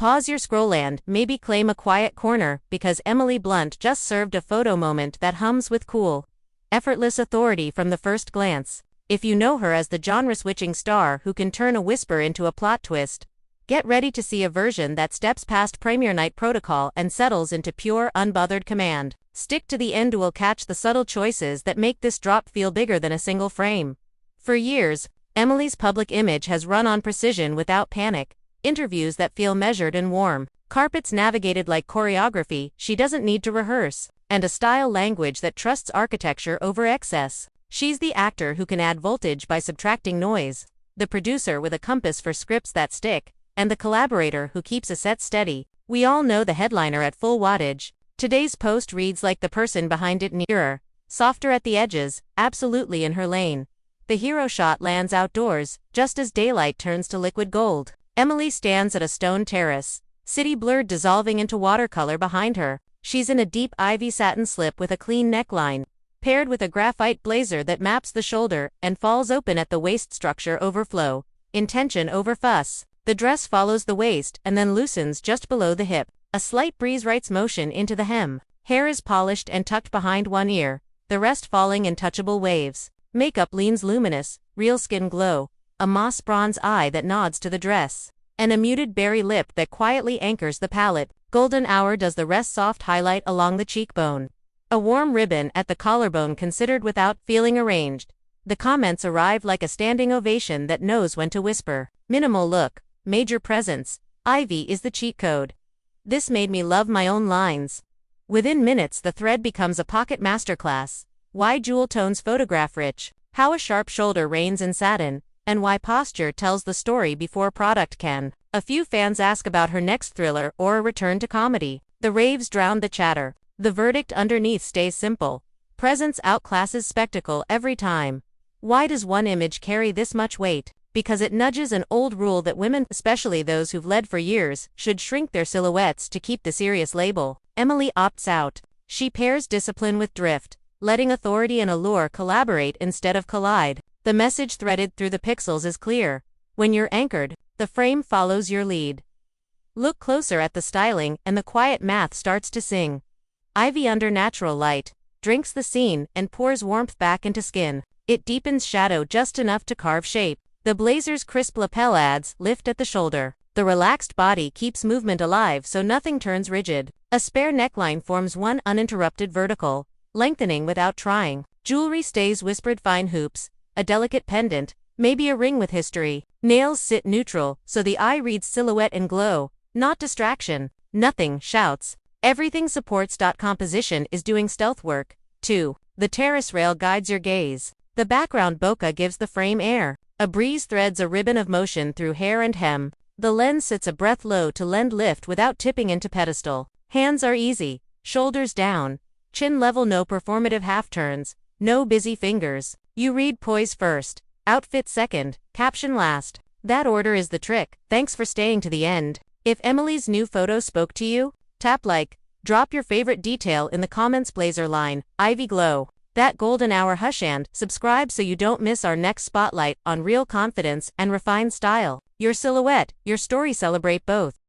Pause your scroll and maybe claim a quiet corner, because Emily Blunt just served a photo moment that hums with cool, effortless authority from the first glance. If you know her as the genre-switching star who can turn a whisper into a plot twist, get ready to see a version that steps past premiere night protocol and settles into pure, unbothered command. Stick to the end, will catch the subtle choices that make this drop feel bigger than a single frame. For years, Emily's public image has run on precision without panic, interviews that feel measured and warm, carpets navigated like choreography she doesn't need to rehearse, and a style language that trusts architecture over excess. She's the actor who can add voltage by subtracting noise, the producer with a compass for scripts that stick, and the collaborator who keeps a set steady. We all know the headliner at full wattage. Today's post reads like the person behind it, nearer, softer at the edges, absolutely in her lane. The hero shot lands outdoors, just as daylight turns to liquid gold. Emily stands at a stone terrace, city blurred dissolving into watercolor behind her. She's in a deep ivy satin slip with a clean neckline, paired with a graphite blazer that maps the shoulder and falls open at the waist. Structure over flow, intention over fuss. The dress follows the waist and then loosens just below the hip. A slight breeze writes motion into the hem. Hair is polished and tucked behind one ear, the rest falling in touchable waves. Makeup leans luminous, real skin glow, a moss bronze eye that nods to the dress, and a muted berry lip that quietly anchors the palette. Golden hour does the rest, soft highlight along the cheekbone. A warm ribbon at the collarbone, considered without feeling arranged. The comments arrive like a standing ovation that knows when to whisper. Minimal look, major presence. Ivy is the cheat code. This made me love my own lines. Within minutes the thread becomes a pocket masterclass. Why jewel tones photograph rich, how a sharp shoulder reigns in satin, and why posture tells the story before product can. A few fans ask about her next thriller or a return to comedy. The raves drown the chatter. The verdict underneath stays simple. Presence outclasses spectacle every time. Why does one image carry this much weight? Because it nudges an old rule that women, especially those who've led for years, should shrink their silhouettes to keep the serious label. Emily opts out. She pairs discipline with drift, letting authority and allure collaborate instead of collide. The message threaded through the pixels is clear. When you're anchored, the frame follows your lead. Look closer at the styling and the quiet math starts to sing. Ivy under natural light drinks the scene and pours warmth back into skin. It deepens shadow just enough to carve shape. The blazer's crisp lapel adds lift at the shoulder. The relaxed body keeps movement alive so nothing turns rigid. A spare neckline forms one uninterrupted vertical, lengthening without trying. Jewelry stays whispered, fine hoops, a delicate pendant, maybe a ring with history. Nails sit neutral, so the eye reads silhouette and glow, not distraction. Nothing shouts. Everything supports. Composition is doing stealth work, too. The terrace rail guides your gaze. The background bokeh gives the frame air. A breeze threads a ribbon of motion through hair and hem. The lens sits a breath low to lend lift without tipping into pedestal. Hands are easy, shoulders down, chin level, no performative half-turns, no busy fingers. You read poise first, outfit second, caption last. That order is the trick. Thanks for staying to the end. If Emily's new photo spoke to you, tap like. Drop your favorite detail in the comments. Blazer line, ivy glow. That golden hour hush, and subscribe so you don't miss our next spotlight on real confidence and refined style. Your silhouette, your story, celebrate both.